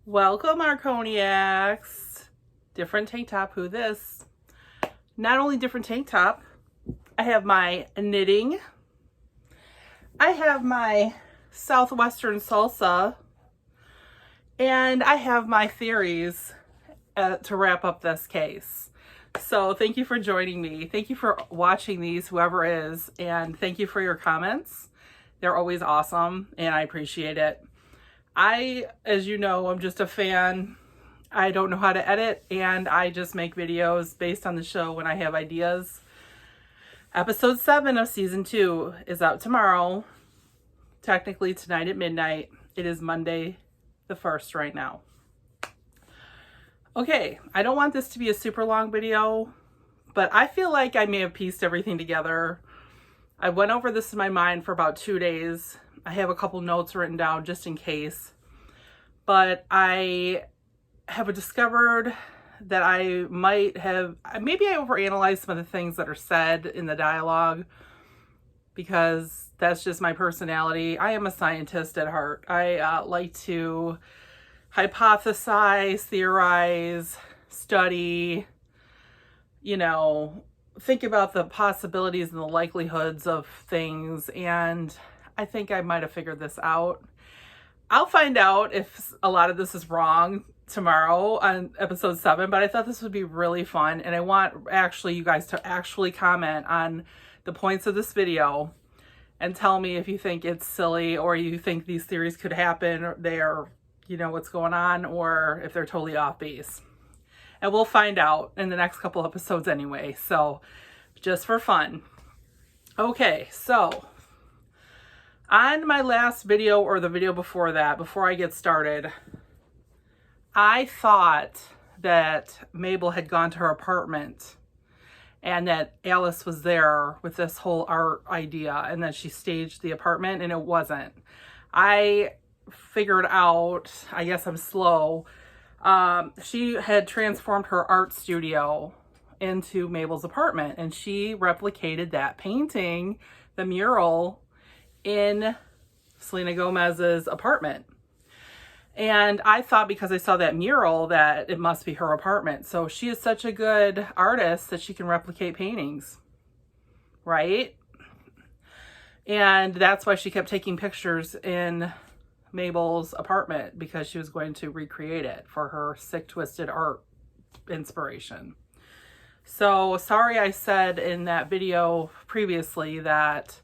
Welcome, Arconiacs. Different tank top. Who this? Not only different tank top, I have my knitting. I have my Southwestern salsa. And I have my theories to wrap up this case. So thank you for joining me. Thank you for watching these, whoever is. And thank you for your comments. They're always awesome and I appreciate it. As you know, I'm just a fan. I don't know how to edit and I just make videos based on the show when I have ideas. Episode 7 of season 2 is out tomorrow. Technically tonight at midnight. It is Monday the 1st right now. Okay, I don't want this to be a super long video, but I feel like I may have pieced everything together. I went over this in my mind for about 2 days. I have a couple notes written down just in case. But I have discovered that I might have, maybe I overanalyzed some of the things that are said in the dialogue because that's just my personality. I am a scientist at heart. I like to hypothesize, theorize, study, think about the possibilities and the likelihoods of things, and I think I might have figured this out. I'll find out if a lot of this is wrong tomorrow on episode 7, but I thought this would be really fun, and I want you guys to actually comment on the points of this video and tell me if you think it's silly or you think these theories could happen, or they're, what's going on, or if they're totally off base. And we'll find out in the next couple episodes anyway, so just for fun. Okay, so on my last video or the video before that, before I get started, I thought that Mabel had gone to her apartment and that Alice was there with this whole art idea and that she staged the apartment, and it wasn't. I figured out, I guess I'm slow, she had transformed her art studio into Mabel's apartment, and she replicated that painting, the mural, in Selena Gomez's apartment. And I thought because I saw that mural that it must be her apartment. So she is such a good artist that she can replicate paintings, right? And that's why she kept taking pictures in Mabel's apartment, because she was going to recreate it for her Sick Twisted art inspiration. So sorry I said in that video previously that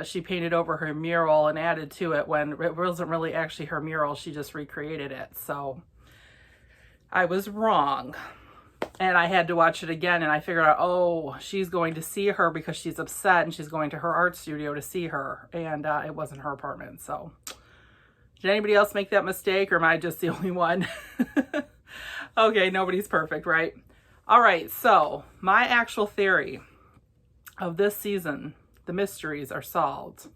she painted over her mural and added to it when it wasn't really actually her mural. She just recreated it. So I was wrong. And I had to watch it again, and I figured out, oh, she's going to see her because she's upset and she's going to her art studio to see her. And it wasn't her apartment. So did anybody else make that mistake, or am I just the only one? Okay, nobody's perfect, right? All right, so my actual theory of this season, the mysteries are solved.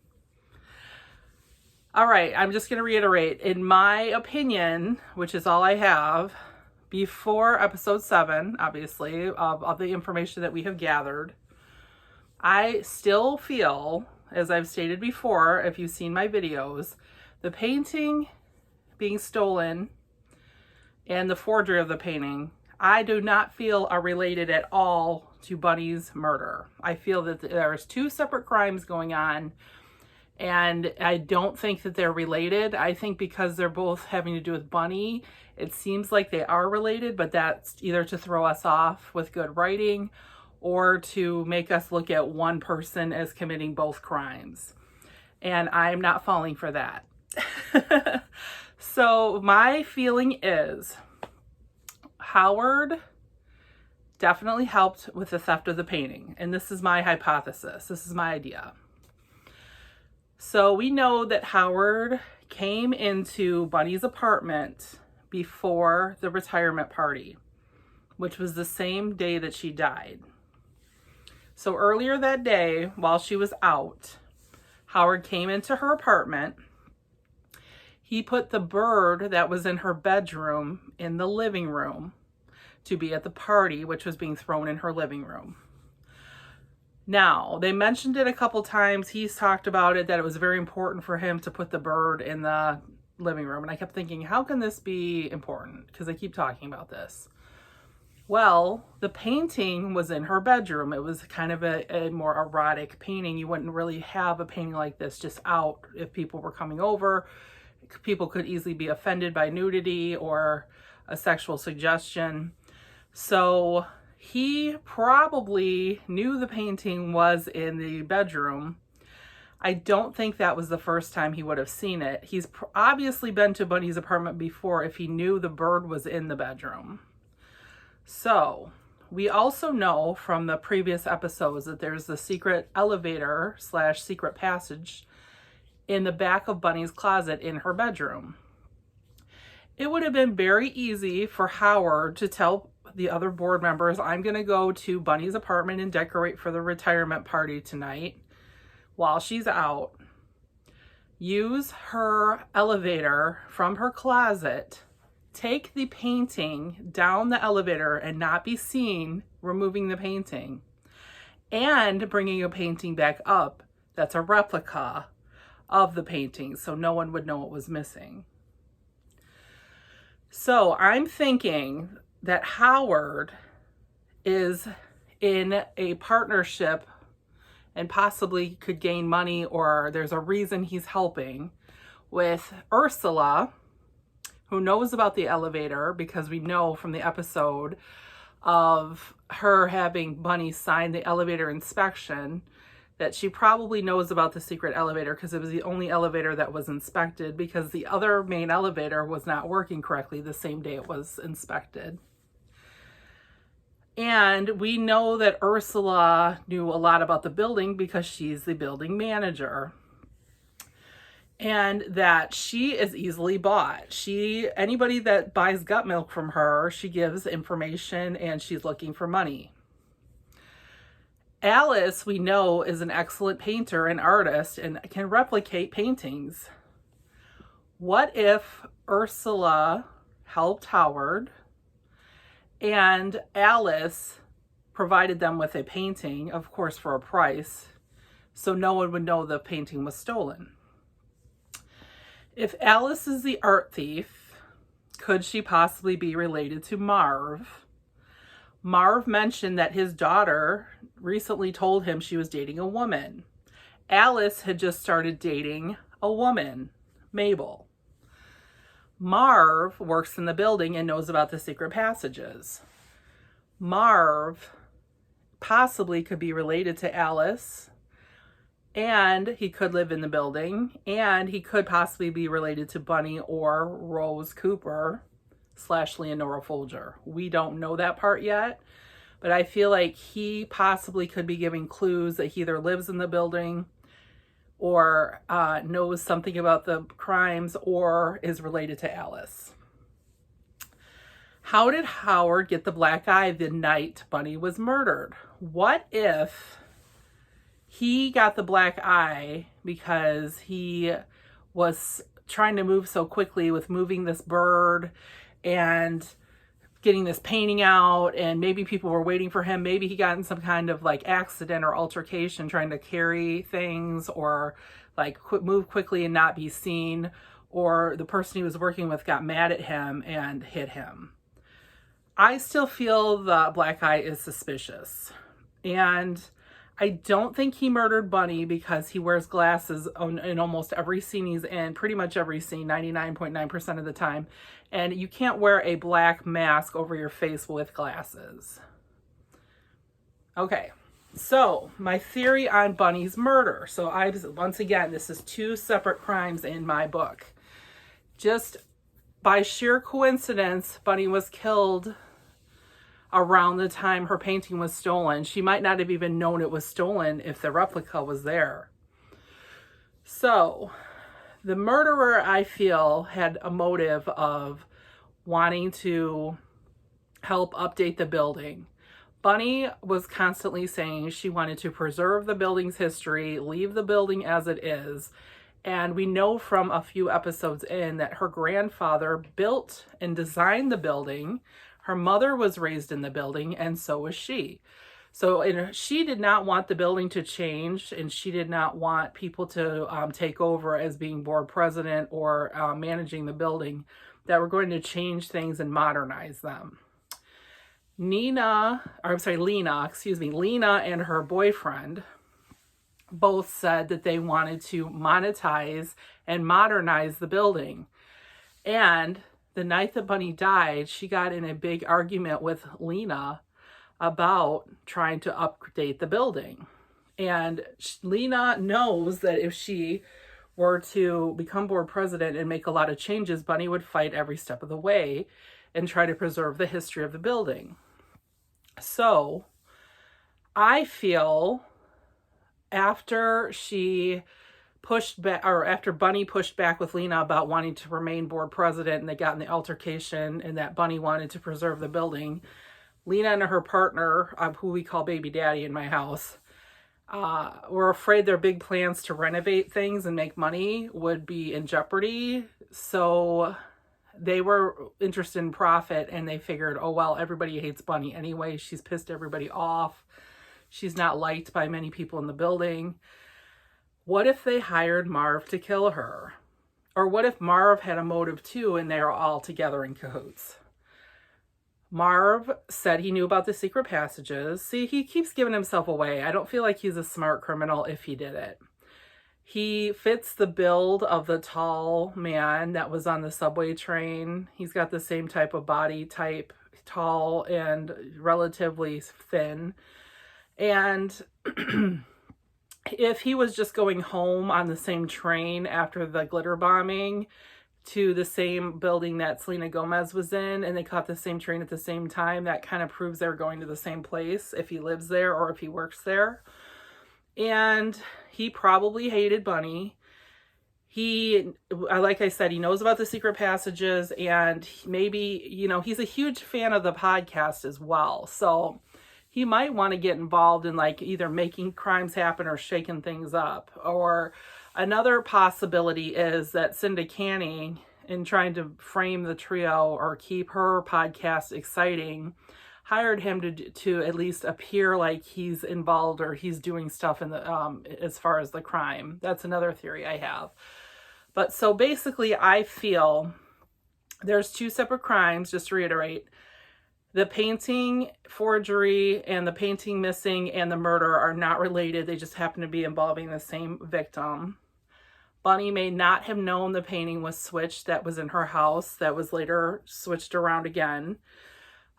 All right, I'm just going to reiterate. In my opinion, which is all I have, before episode 7, obviously, of the information that we have gathered, I still feel, as I've stated before, if you've seen my videos, the painting being stolen and the forgery of the painting, I do not feel are related at all to Bunny's murder. I feel that there's 2 separate crimes going on, and I don't think that they're related. I think because they're both having to do with Bunny, it seems like they are related, but that's either to throw us off with good writing or to make us look at one person as committing both crimes. And I'm not falling for that. So my feeling is Howard definitely helped with the theft of the painting. And this is my hypothesis. This is my idea. So we know that Howard came into Bunny's apartment before the retirement party, which was the same day that she died. So earlier that day, while she was out, Howard came into her apartment. He put the bird that was in her bedroom in the living room to be at the party, which was being thrown in her living room. Now, they mentioned it a couple times. He's talked about it, that it was very important for him to put the bird in the living room. And I kept thinking, how can this be important? Because I keep talking about this. Well, the painting was in her bedroom. It was kind of a more erotic painting. You wouldn't really have a painting like this just out if people were coming over. People could easily be offended by nudity or a sexual suggestion. So he probably knew the painting was in the bedroom. I don't think that was the first time he would have seen it. He's obviously been to Bunny's apartment before if he knew the bird was in the bedroom. So we also know from the previous episodes that there's the secret elevator / secret passage in the back of Bunny's closet in her bedroom. It would have been very easy for Howard to tell the other board members, I'm going to go to Bunny's apartment and decorate for the retirement party tonight while she's out. Use her elevator from her closet, take the painting down the elevator and not be seen removing the painting, and bringing a painting back up that's a replica of the painting so no one would know it was missing. So I'm thinking that Howard is in a partnership and possibly could gain money, or there's a reason he's helping with Ursula, who knows about the elevator because we know from the episode of her having Bunny sign the elevator inspection that she probably knows about the secret elevator because it was the only elevator that was inspected because the other main elevator was not working correctly the same day it was inspected. And we know that Ursula knew a lot about the building because she's the building manager. And that she is easily bought. Anybody that buys gut milk from her, she gives information and she's looking for money. Alice, we know, is an excellent painter and artist and can replicate paintings. What if Ursula helped Howard and Alice provided them with a painting, of course for a price, so no one would know the painting was stolen? If Alice is the art thief, could she possibly be related to Marv? Marv mentioned that his daughter recently told him she was dating a woman. Alice had just started dating a woman, Mabel. Marv works in the building and knows about the secret passages. Marv possibly could be related to Alice, and he could live in the building, and he could possibly be related to Bunny or Rose Cooper / Leonora Folger. We don't know that part yet, but I feel like he possibly could be giving clues that he either lives in the building or knows something about the crimes or is related to Alice. How did Howard get the black eye the night Bunny was murdered? What if he got the black eye because he was trying to move so quickly with moving this bird and getting this painting out, and maybe people were waiting for him. Maybe he got in some kind of like accident or altercation trying to carry things or like move quickly and not be seen, or the person he was working with got mad at him and hit him. I still feel the black eye is suspicious, and I don't think he murdered Bunny because he wears glasses in almost every scene he's in, pretty much every scene, 99.9% of the time. And you can't wear a black mask over your face with glasses. Okay, so my theory on Bunny's murder. So once again, this is 2 separate crimes in my book. Just by sheer coincidence, Bunny was killed around the time her painting was stolen. She might not have even known it was stolen if the replica was there. So the murderer, I feel, had a motive of wanting to help update the building. Bunny was constantly saying she wanted to preserve the building's history, leave the building as it is. And we know from a few episodes in that her grandfather built and designed the building. Her mother was raised in the building, and so was she. So she did not want the building to change, and she did not want people to take over as being board president or managing the building, that were going to change things and modernize them. Lena and her boyfriend both said that they wanted to monetize and modernize the building. And the night that Bunny died, she got in a big argument with Lena about trying to update the building. And Lena knows that if she were to become board president and make a lot of changes, Bunny would fight every step of the way and try to preserve the history of the building. So I feel after Bunny pushed back with Lena about wanting to remain board president, and they got in the altercation, and that Bunny wanted to preserve the building, Lena and her partner, who we call Baby Daddy in my house, were afraid their big plans to renovate things and make money would be in jeopardy. So they were interested in profit, and they figured, oh, well, everybody hates Bunny anyway. She's pissed everybody off. She's not liked by many people in the building. What if they hired Marv to kill her? Or what if Marv had a motive too, and they're all together in cahoots? Marv said he knew about the secret passages. See, he keeps giving himself away. I don't feel like he's a smart criminal if he did it. He fits the build of the tall man that was on the subway train. He's got the same type of body type, tall and relatively thin. And if he was just going home on the same train after the glitter bombing to the same building that Selena Gomez was in, and they caught the same train at the same time, that kind of proves they're going to the same place if he lives there or if he works there. And he probably hated Bunny. Like I said, he knows about the secret passages, and maybe, he's a huge fan of the podcast as well. So he might want to get involved in like either making crimes happen or shaking things up. Or another possibility is that Cinda Canning, in trying to frame the trio or keep her podcast exciting, hired him to at least appear like he's involved or he's doing stuff in the as far as the crime. That's another theory I have. But so basically, I feel there's two separate crimes, just to reiterate. The painting forgery and the painting missing and the murder are not related. They just happen to be involving the same victim. Bunny may not have known the painting was switched that was in her house, that was later switched around again.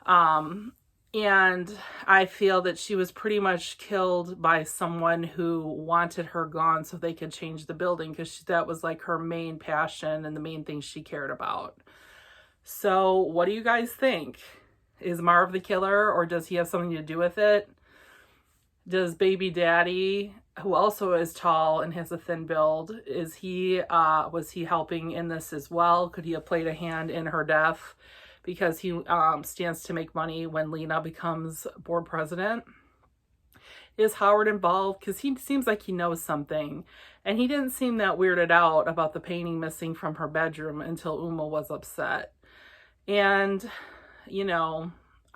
And I feel that she was pretty much killed by someone who wanted her gone so they could change the building, because that was like her main passion and the main thing she cared about. So what do you guys think? Is Marv the killer, or does he have something to do with it? Does Baby Daddy, who also is tall and has a thin build, was he helping in this as well? Could he have played a hand in her death because he stands to make money when Lena becomes board president? Is Howard involved? Because he seems like he knows something, and he didn't seem that weirded out about the painting missing from her bedroom until Uma was upset. And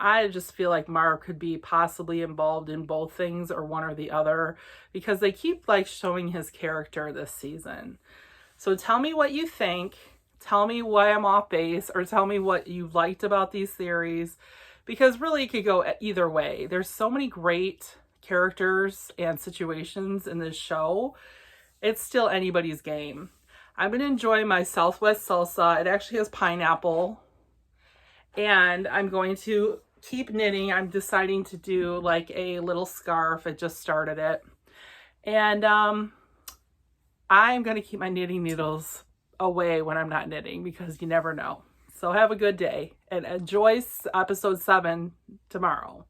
I just feel like Marv could be possibly involved in both things or one or the other, because they keep like showing his character this season. So tell me what you think. Tell me why I'm off base, or tell me what you liked about these theories, because really it could go either way. There's so many great characters and situations in this show. It's still anybody's game. I'm going to enjoy my Southwest salsa. It actually has pineapple. And I'm going to keep knitting. I'm deciding to do like a little scarf. I just started it. And I'm going to keep my knitting needles away when I'm not knitting, because you never know. So have a good day and enjoy episode 7 tomorrow.